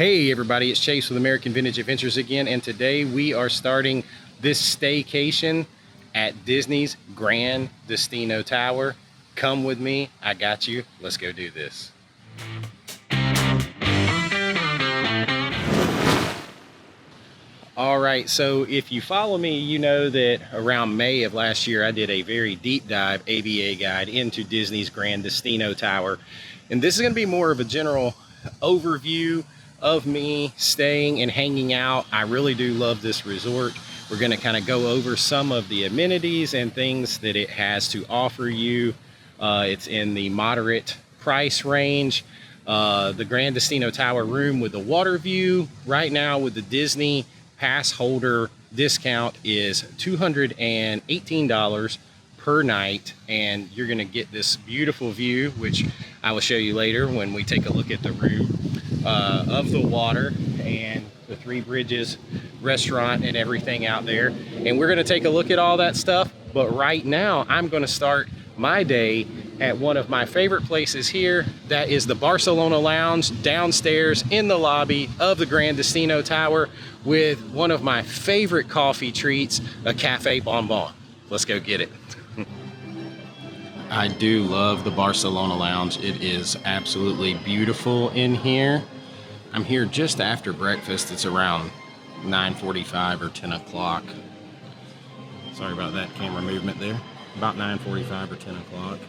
Hey everybody, it's Chase with American Vintage Adventures again, and today we are starting this staycation at Disney's Gran Destino Tower. Come with me, I got you. Let's go do this. All right, so if you follow me, you know that around May of last year, I did a very deep dive AVA guide into Disney's Gran Destino Tower. And this is gonna be more of a general overview of me staying and hanging out. I really do love this resort. We're gonna kind of go over some of the amenities and things that it has to offer you. It's in the moderate price range. The Gran Destino Tower room with the water view right now with the Disney pass holder discount is $218 per night, and you're gonna get this beautiful view, which I will show you later when we take a look at the room, of the water and the Three Bridges restaurant and everything out there. And we're gonna take a look at all that stuff, but right now I'm gonna start my day at one of my favorite places here. That is the Barcelona Lounge downstairs in the lobby of the Gran Destino Tower with one of my favorite coffee treats, a Cafe Bonbon. Let's go get it. I do love the Barcelona Lounge. It is absolutely beautiful in here. I'm here just after breakfast. It's around 9:45 or 10 o'clock. Sorry about that camera movement there. About 9:45 or 10 o'clock.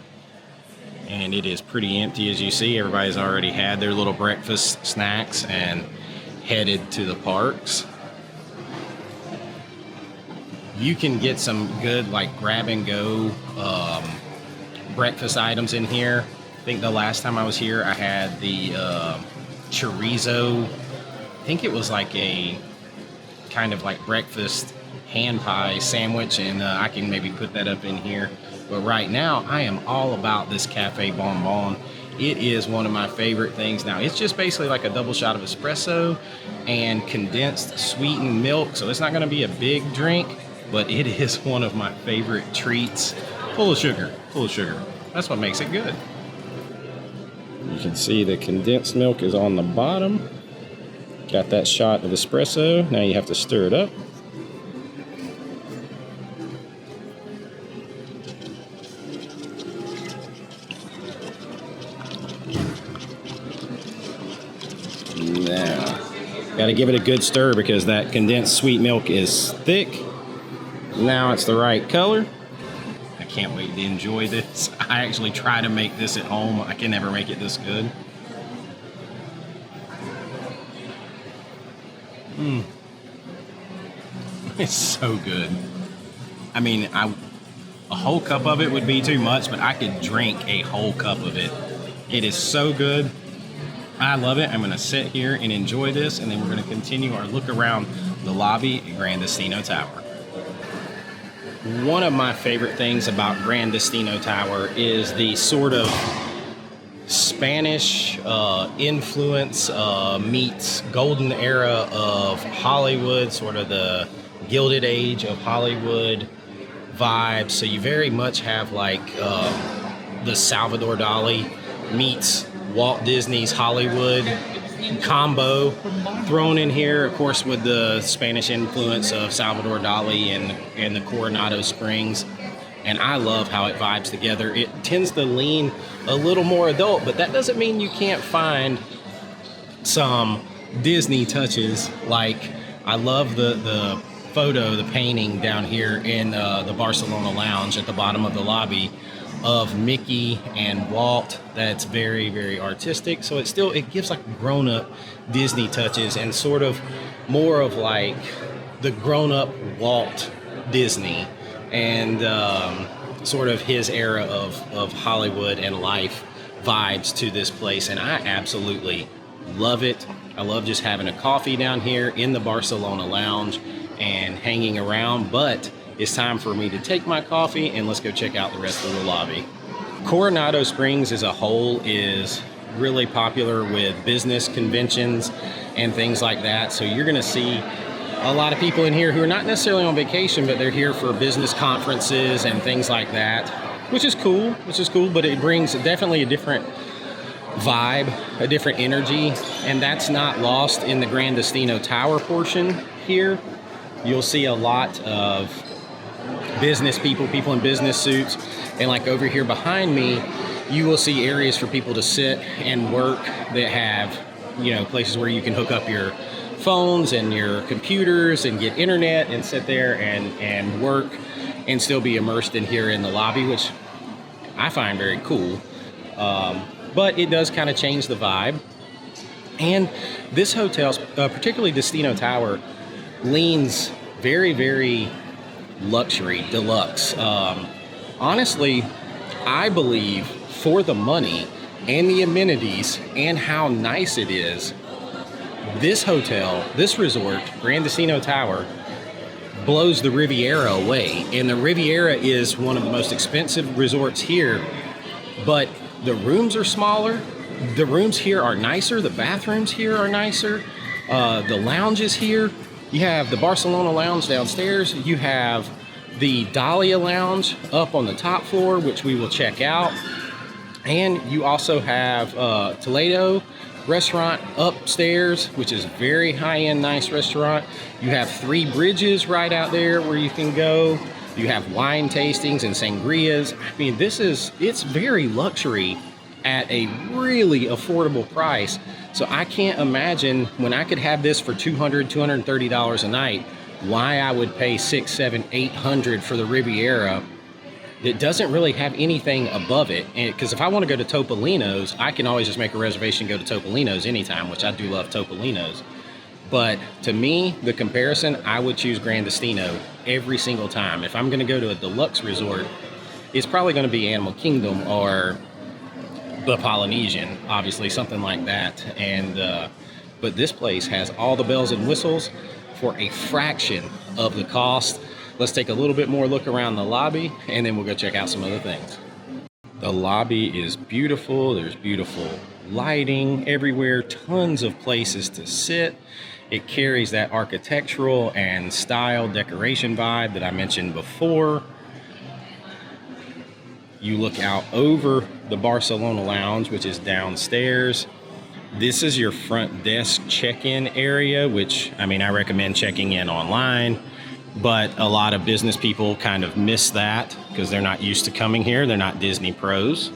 And it is pretty empty, as you see. Everybody's already had their little breakfast snacks and headed to the parks. You can get some good like grab and go breakfast items in here. I think the last time I was here I had the chorizo, I think it was like a kind of like breakfast hand pie sandwich, and I can maybe put that up in here. But right now I am all about this Cafe Bonbon. It is one of my favorite things. Now it's just basically like a double shot of espresso and condensed sweetened milk, so it's not going to be a big drink, but it is one of my favorite treats. Full of sugar, full of sugar. That's what makes it good. You can see the condensed milk is on the bottom. Got that shot of espresso. Now you have to stir it up. Now, got to give it a good stir because that condensed sweet milk is thick. Now it's the right color. I can't wait to enjoy this. I actually try to make this at home. I can never make it this good. It's so good. I mean, a whole cup of it would be too much, but I could drink a whole cup of it. It is so good. I love it. I'm going to sit here and enjoy this, and then we're going to continue our look around the lobby at Gran Destino Tower. One of my favorite things about Gran Destino Tower is the sort of Spanish influence meets golden era of Hollywood, sort of the Gilded Age of Hollywood vibes. So you very much have like the Salvador Dali meets Walt Disney's Hollywood combo thrown in here, of course, with the Spanish influence of Salvador Dali and the Coronado Springs. And I love how it vibes together. It tends to lean a little more adult, but that doesn't mean you can't find some Disney touches. Like, I love the photo, the painting down here in the Barcelona Lounge at the bottom of the lobby of Mickey and Walt. That's very, very artistic. So it gives like grown-up Disney touches and sort of more of like the grown-up Walt Disney and sort of his era of Hollywood and life vibes to this place. And I absolutely love it. I love just having a coffee down here in the Barcelona Lounge and hanging around, but it's time for me to take my coffee and let's go check out the rest of the lobby. Coronado Springs as a whole is really popular with business conventions and things like that. So you're gonna see a lot of people in here who are not necessarily on vacation, but they're here for business conferences and things like that, which is cool, but it brings definitely a different vibe, a different energy, and that's not lost in the Gran Destino Tower portion here. You'll see a lot of business people in business suits, and like over here behind me, you will see areas for people to sit and work that have, you know, places where you can hook up your phones and your computers and get internet and sit there and work and still be immersed in here in the lobby, which I find very cool. But it does kind of change the vibe. And this hotel, particularly Destino Tower, leans very, very luxury, deluxe. Honestly, I believe for the money and the amenities and how nice it is, this hotel, this resort, Gran Destino Tower, blows the Riviera away. And the Riviera is one of the most expensive resorts here, but the rooms are smaller. The rooms here are nicer. The bathrooms here are nicer. The lounges here, you have the Barcelona lounge downstairs. You have the Dahlia lounge up on the top floor, which we will check out. And you also have Toledo restaurant upstairs, which is very high-end, nice restaurant. You have Three Bridges right out there where you can go. You have wine tastings and sangrias. I mean, it's very luxury at a really affordable price. So I can't imagine when I could have this for $200, $230 a night, why I would pay $600, $700, $800 for the Riviera. It doesn't really have anything above it. Because if I want to go to Topolino's, I can always just make a reservation and go to Topolino's anytime, which I do love Topolino's. But to me, the comparison, I would choose Gran Destino every single time. If I'm going to go to a deluxe resort, it's probably going to be Animal Kingdom or the Polynesian, obviously, something like that. And but this place has all the bells and whistles for a fraction of the cost. Let's take a little bit more look around the lobby, and then we'll go check out some other things. The lobby is beautiful. There's beautiful lighting everywhere, tons of places to sit. It carries that architectural and style decoration vibe that I mentioned before. You look out over the Barcelona lounge, which is downstairs. This is your front desk check-in area, which, I mean, I recommend checking in online, but a lot of business people kind of miss that because they're not used to coming here. They're not Disney pros.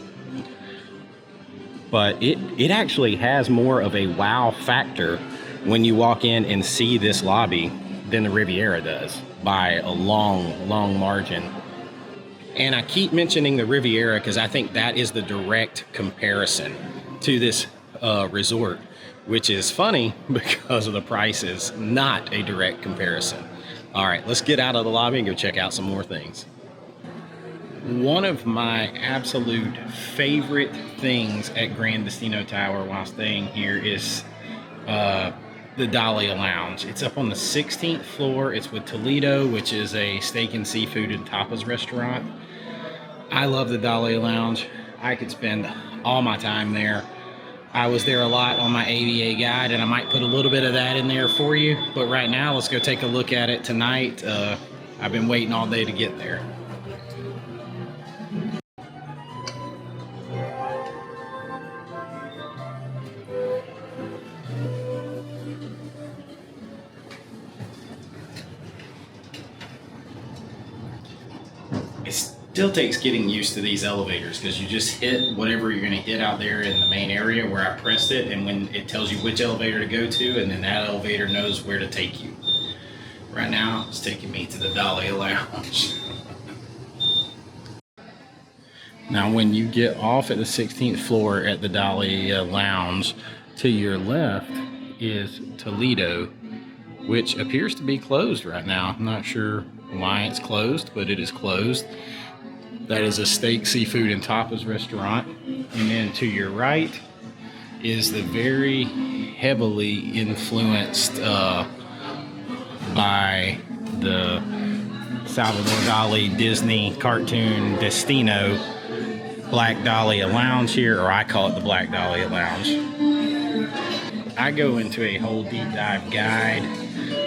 But it actually has more of a wow factor when you walk in and see this lobby than the Riviera does by a long, long margin. And I keep mentioning the Riviera because I think that is the direct comparison to this resort, which is funny because of the prices, not a direct comparison. All right, let's get out of the lobby and go check out some more things. One of my absolute favorite things at Gran Destino Tower while staying here is the Dahlia Lounge. It's up on the 16th floor. It's with Toledo, which is a steak and seafood and tapas restaurant. I love the Dahlia Lounge. I could spend all my time there. I was there a lot on my AVA guide, and I might put a little bit of that in there for you. But right now, let's go take a look at it tonight. I've been waiting all day to get there. It still takes getting used to these elevators because you just hit whatever you're going to hit out there in the main area where I pressed it, and when it tells you which elevator to go to, and then that elevator knows where to take you. Right now, it's taking me to the Dahlia Lounge. Now, when you get off at the 16th floor at the Dahlia Lounge, to your left is Toledo, which appears to be closed right now. I'm not sure why it's closed, but it is closed. That is a steak, seafood, and tapas restaurant. And then to your right is the very heavily influenced by the Salvador Dali Disney cartoon Destino Black Dahlia Lounge here, or I call it the Black Dahlia Lounge. I go into a whole deep dive guide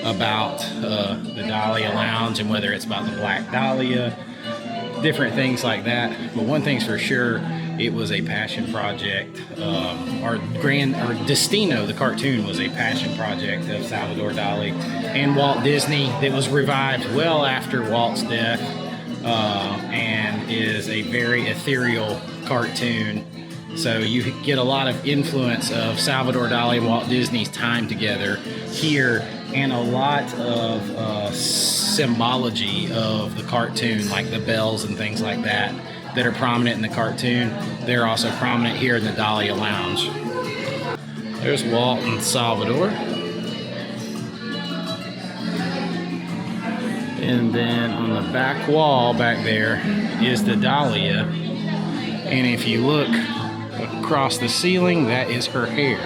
about the Dahlia Lounge and whether it's about the Black Dahlia, different things like that. But one thing's for sure, It was a passion project. Our Destino, the cartoon, was a passion project of Salvador Dali and Walt Disney that was revived well after Walt's death, and is a very ethereal cartoon. So you get a lot of influence of Salvador Dali and Walt Disney's time together here, and a lot of symbology of the cartoon, like the bells and things like that are prominent in the cartoon. They're also prominent here in the Dahlia Lounge. There's Walt and Salvador. And then on the back wall back there is the Dahlia. And if you look across the ceiling, that is her hair.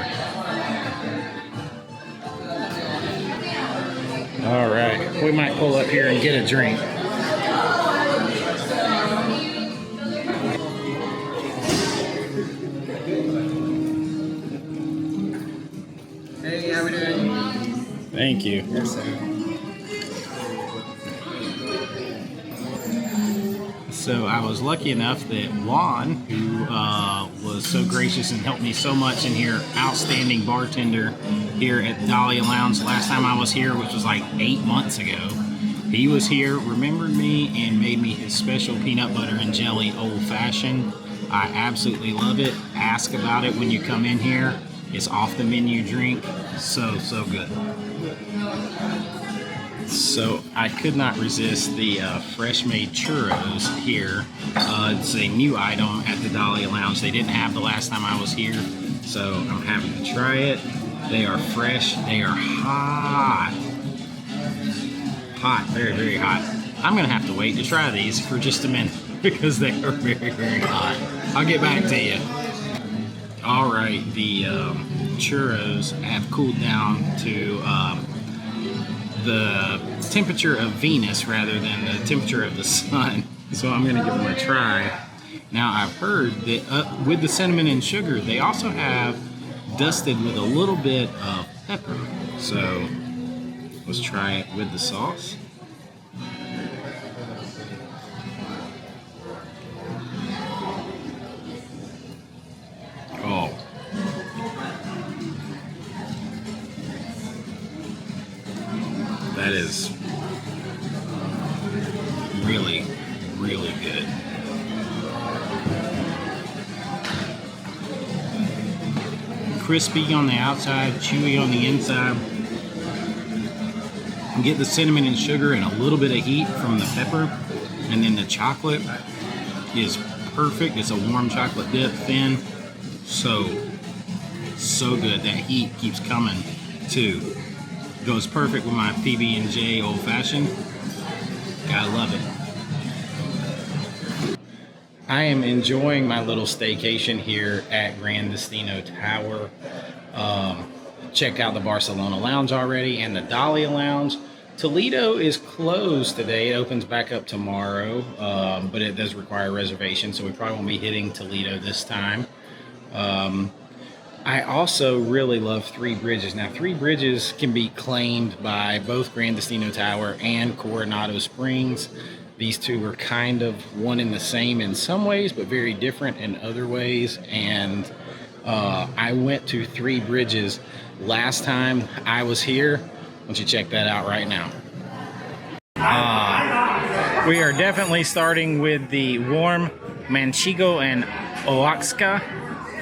All right, we might pull up here and get a drink. Hey, how we doing? Thank you. Yes, sir. So I was lucky enough that Juan, who was so gracious and helped me so much in here, outstanding bartender here at Dahlia Lounge last time I was here, which was like 8 months ago. He was here, remembered me, and made me his special peanut butter and jelly old fashioned. I absolutely love it. Ask about it when you come in here. It's off the menu drink. So good. So I could not resist the fresh made churros here. It's a new item at the Dahlia Lounge. They didn't have the last time I was here, so I'm happy to try it. They are fresh. They are hot. Hot, very, very hot. I'm gonna have to wait to try these for just a minute because they are very, very hot. I'll get back to you. All right, the churros have cooled down to the temperature of Venus rather than the temperature of the sun. So I'm gonna give them a try. Now I've heard that with the cinnamon and sugar, they also have dusted with a little bit of pepper. So let's try it with the sauce. Oh. That is really, really good. Crispy on the outside, chewy on the inside. You get the cinnamon and sugar and a little bit of heat from the pepper, and then the chocolate is perfect. It's a warm chocolate dip, thin. So good. That heat keeps coming too. Goes perfect with my PB&J Old Fashioned. Gotta love it. I am enjoying my little staycation here at Gran Destino Tower. Checked out the Barcelona Lounge already and the Dahlia Lounge. Toledo is closed today. It opens back up tomorrow, but it does require a reservation, so we probably won't be hitting Toledo this time. I also really love Three Bridges. Now, Three Bridges can be claimed by both Gran Destino Tower and Coronado Springs. These two are kind of one and the same in some ways, but very different in other ways. And I went to Three Bridges last time I was here. Why don't you check that out right now? We are definitely starting with the warm manchego and oaxaca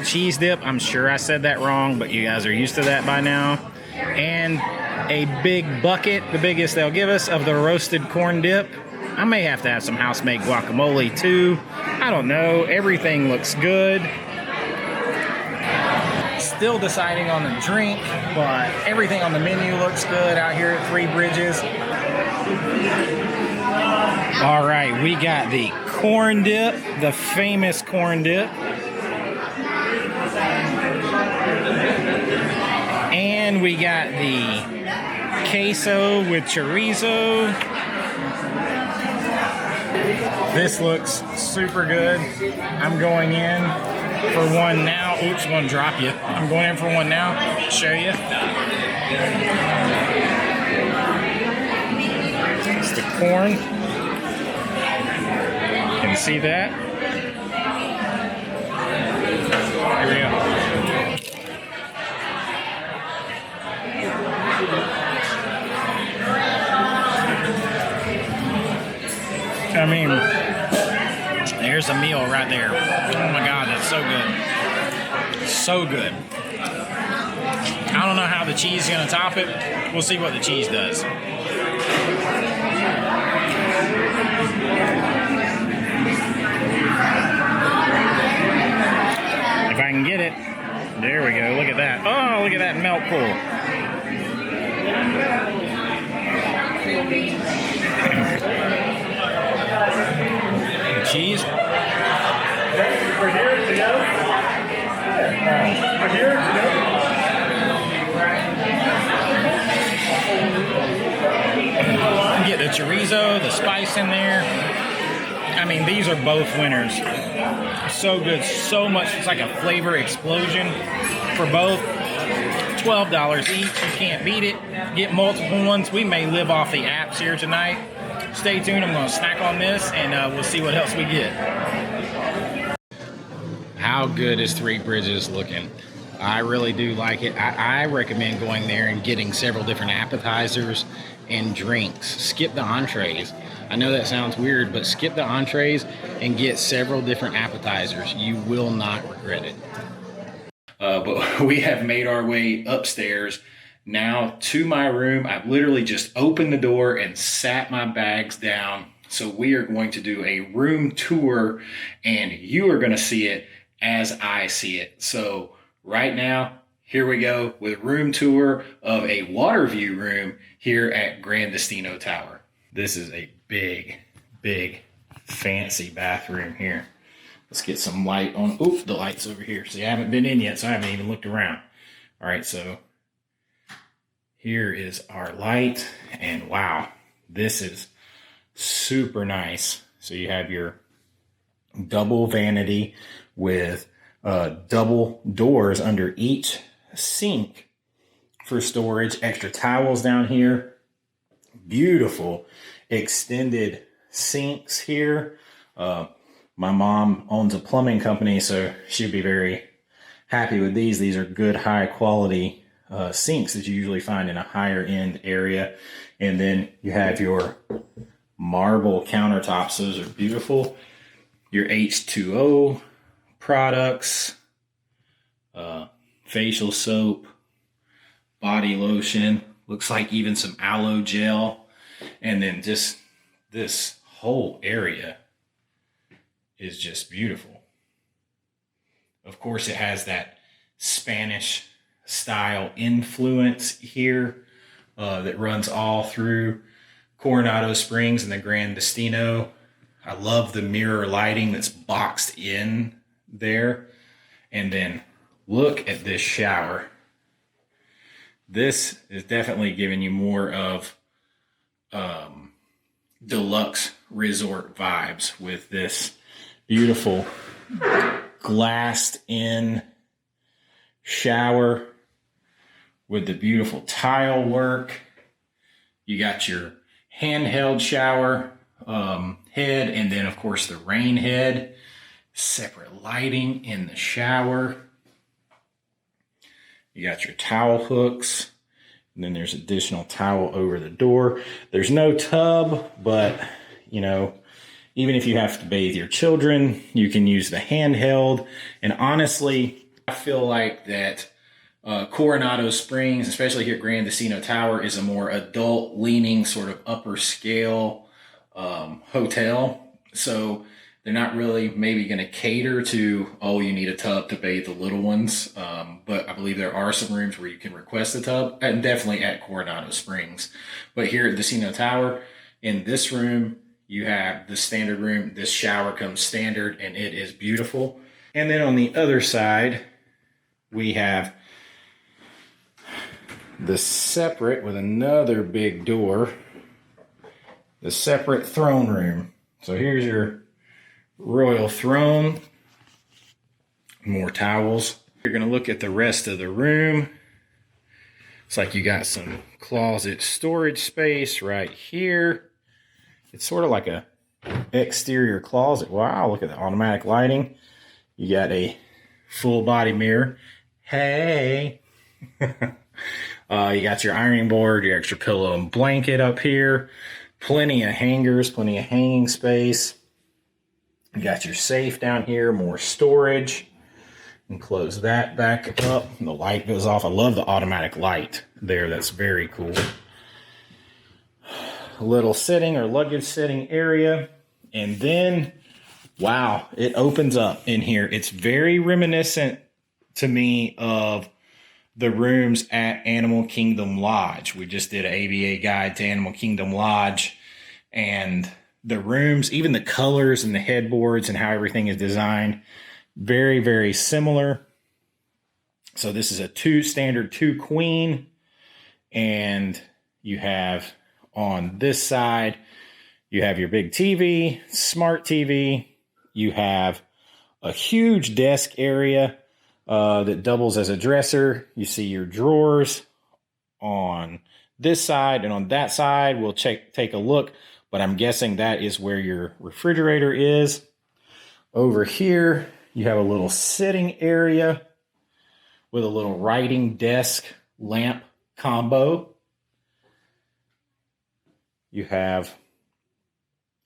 cheese dip. I'm sure I said that wrong, but you guys are used to that by now. And a big bucket, the biggest they'll give us, of the roasted corn dip. I may have to have some house-made guacamole too. I don't know. Everything looks good. Still deciding on the drink, but everything on the menu looks good out here at Three Bridges. All right, we got the corn dip, the famous corn dip. And we got the queso with chorizo. This looks super good. I'm going in for one now. Oops, I'm gonna drop you. I'm going in for one now. Show you. It's the corn. You can see that. I mean, there's a meal right there. Oh my God, that's so good. So good. I don't know how the cheese is going to top it. We'll see what the cheese does. If I can get it. There we go. Look at that. Oh, look at that melt pool. Cheese. Get the chorizo, the spice in there. I mean, these are both winners. So good, so much. It's like a flavor explosion for both. $12 each. You can't beat it. Get multiple ones. We may live off the apps here tonight. Stay tuned. I'm going to snack on this, and we'll see what else we get. How good is Three Bridges looking? I really do like it. I recommend going there and getting several different appetizers and drinks. Skip the entrees. I know that sounds weird, but skip the entrees and get several different appetizers. You will not regret it. But we have made our way upstairs now to my room. I've literally just opened the door and sat my bags down. So we are going to do a room tour, and you are going to see it as I see it. So right now, here we go with room tour of a water view room here at Gran Destino Tower. This is a big, big, fancy bathroom here. Let's get some light on. Oop, the light's over here. See, I haven't been in yet, so I haven't even looked around. All right, so here is our light, and wow, this is super nice. So you have your double vanity with double doors under each sink for storage. Extra towels down here. Beautiful extended sinks here. My mom owns a plumbing company, so she'd be very happy with these. These are good, high quality sinks that you usually find in a higher end area. And then you have your marble countertops. Those are beautiful. Your H2O products, facial soap, body lotion, looks like even some aloe gel. And then just this whole area is just beautiful. Of course, it has that Spanish style influence here that runs all through Coronado Springs and the Gran Destino. I love the mirror lighting that's boxed in there. And then look at this shower. This is definitely giving you more of deluxe resort vibes with this beautiful glassed in shower with the beautiful tile work. You got your handheld shower head, and then of course the rain head. Separate lighting in the shower. You got your towel hooks, and then there's additional towel over the door. There's no tub, but you know, even if you have to bathe your children, you can use the handheld. And honestly, I feel like that Coronado Springs, especially here at Gran Destino Tower, is a more adult leaning sort of upper scale hotel. So they're not really maybe going to cater to, oh, you need a tub to bathe the little ones. But I believe there are some rooms where you can request a tub, and definitely at Coronado Springs. But here at Destino Tower, in this room, you have the standard room. This shower comes standard, and it is beautiful. And then on the other side, we have the separate, with another big door, the separate throne room. So here's your royal throne. More towels. You're going to look at the rest of the room. It's like you got some closet storage space right here. It's sort of like a exterior closet. Wow, look at the automatic lighting. You got a full body mirror. Hey. You got your ironing board, your extra pillow and blanket up here. Plenty of hangers, plenty of hanging space. You got your safe down here, more storage. And close that back up. The light goes off. I love the automatic light there. That's very cool. A little sitting or luggage sitting area. And then, wow, it opens up in here. It's very reminiscent to me of the rooms at Animal Kingdom Lodge. We just did an AVA guide to Animal Kingdom Lodge, and the rooms, even the colors and the headboards and how everything is designed, very, very similar. So this is a standard two queen, and you have on this side, you have your big TV, smart TV. You have a huge desk area that doubles as a dresser. You see your drawers on this side, and on that side, we'll take a look, but I'm guessing that is where your refrigerator is. Over here, you have a little sitting area with a little writing desk lamp combo. You have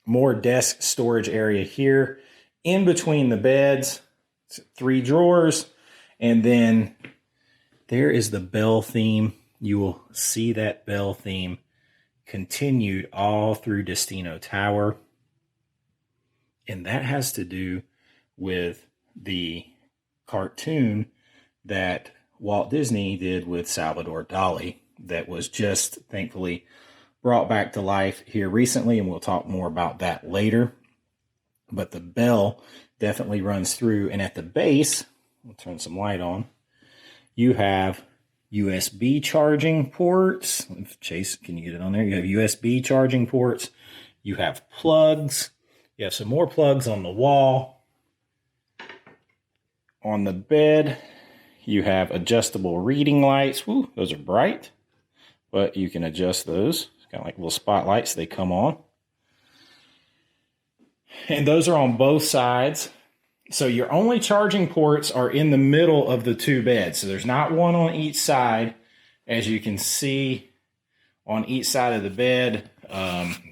more desk storage area here in between the beds. 3 drawers. And then there is the bell theme. You will see that bell theme continued all through Destino Tower. And that has to do with the cartoon that Walt Disney did with Salvador Dali that was just thankfully brought back to life here recently, and we'll talk more about that later. But the bell definitely runs through, and at the base, we'll turn some light on, you have USB charging ports. Chase, can you get it on there? You have USB charging ports. You have plugs. You have some more plugs on the wall. On the bed, you have adjustable reading lights. Woo, those are bright, but you can adjust those. It's kind of like little spotlights. They come on. And those are on both sides. So your only charging ports are in the middle of the 2 beds. So there's not one on each side. As you can see on each side of the bed,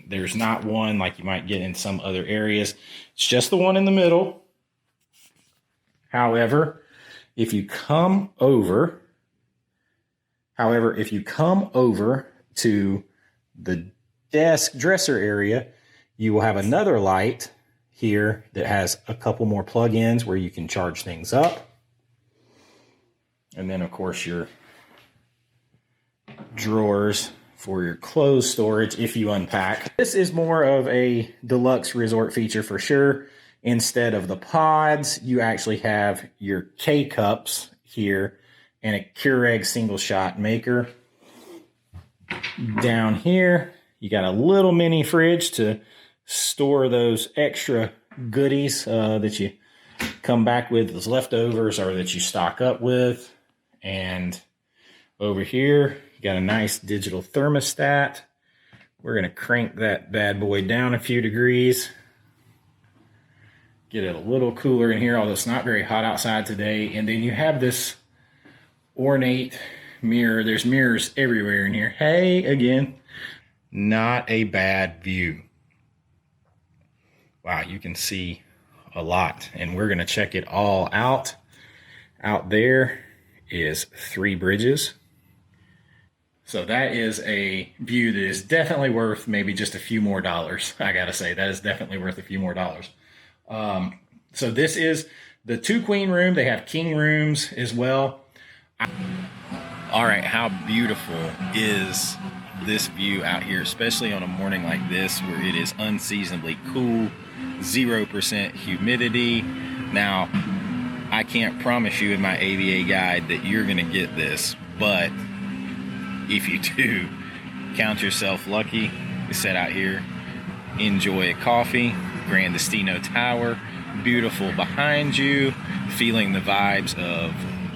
there's not one like you might get in some other areas. It's just the one in the middle. However, if you come over to the desk dresser area, you will have another light here that has a couple more plug-ins where you can charge things up. And then, of course, your drawers for your clothes storage if you unpack. This is more of a deluxe resort feature for sure. Instead of the pods, you actually have your K-cups here and a Keurig single shot maker. Down here, you got a little mini fridge to store those extra goodies that you come back with as leftovers or that you stock up with. And over here, you got a nice digital thermostat. We're going to crank that bad boy down a few degrees. Get it a little cooler in here, although it's not very hot outside today. And then you have this ornate mirror. There's mirrors everywhere in here. Hey, again, not a bad view. Wow, you can see a lot, and we're going to check it all out. Out there is 3 bridges. So that is a view that is definitely worth maybe just a few more dollars. I got to say, that is definitely worth a few more dollars. So this is the 2 queen room. They have king rooms as well. All right, how beautiful is this view out here, especially on a morning like this where it is unseasonably cool, 0% humidity. Now, I can't promise you in my AVA guide that you're going to get this, but if you do, count yourself lucky. You sit out here, enjoy a coffee, Gran Destino Tower, beautiful behind you, feeling the vibes of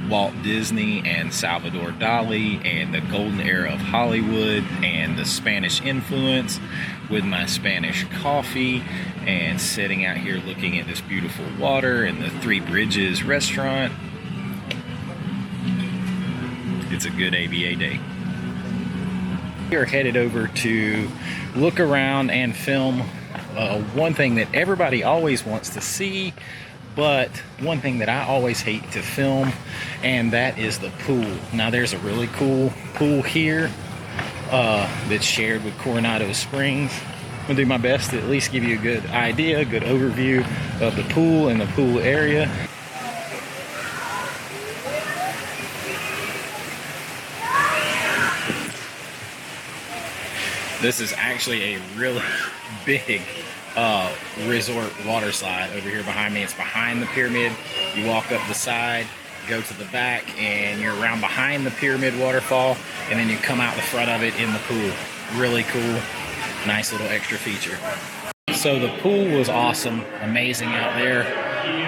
Walt Disney and Salvador Dali and the golden era of Hollywood and the Spanish influence with my Spanish coffee and sitting out here looking at this beautiful water and the 3 Bridges restaurant. It's a good AVA day. We are headed over to look around and film one thing that everybody always wants to see, but one thing that I always hate to film, and that is the pool. Now there's a really cool pool here that's shared with Coronado Springs. I'm gonna do my best to at least give you a good idea, a good overview of the pool and the pool area. This is actually a really big resort water slide over here behind me. It's behind the pyramid. You walk up the side, go to the back, and you're around behind the pyramid waterfall, and then you come out the front of it in the pool. Really cool, nice little extra feature. So the pool was awesome, amazing out there.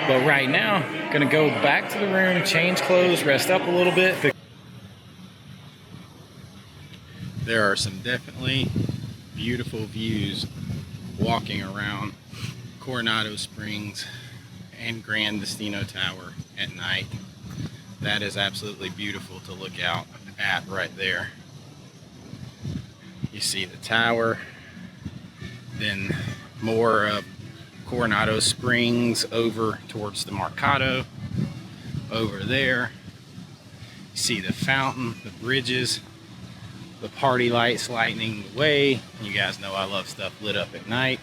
But right now, gonna go back to the room, change clothes, rest up a little bit. There are some definitely beautiful views walking around Coronado Springs and Gran Destino Tower at night. That is absolutely beautiful to look out at right there. You see the tower, then more of Coronado Springs over towards the Mercado over there. You see the fountain, the bridges, the party lights lighting the way. You guys know I love stuff lit up at night.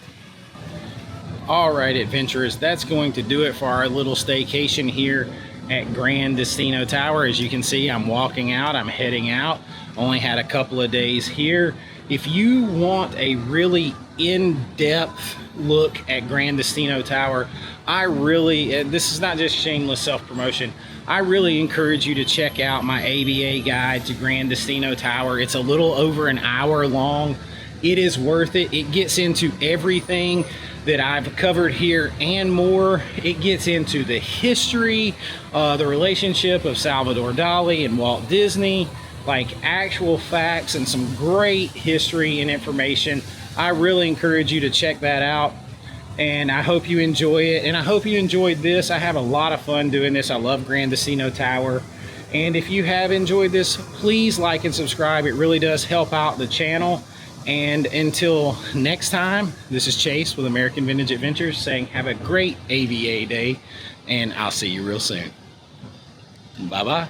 All right, adventurers, that's going to do it for our little staycation here at Gran Destino Tower. As you can see, I'm walking out, I'm heading out. Only had a couple of days here. If you want a really in-depth look at Gran Destino Tower, I really, this is not just shameless self-promotion, I really encourage you to check out my AVA guide to Gran Destino Tower. It's a little over an hour long. It is worth it. It gets into everything that I've covered here and more. It gets into the history, the relationship of Salvador Dali and Walt Disney, like actual facts and some great history and information. I really encourage you to check that out. And I hope you enjoy it, and I hope you enjoyed this. I have a lot of fun doing this. I love Gran Destino Tower. And if you have enjoyed this, please like and subscribe. It really does help out the channel. And until next time, this is Chase with American Vintage Adventures saying have a great AVA day, and I'll see you real soon. Bye-bye.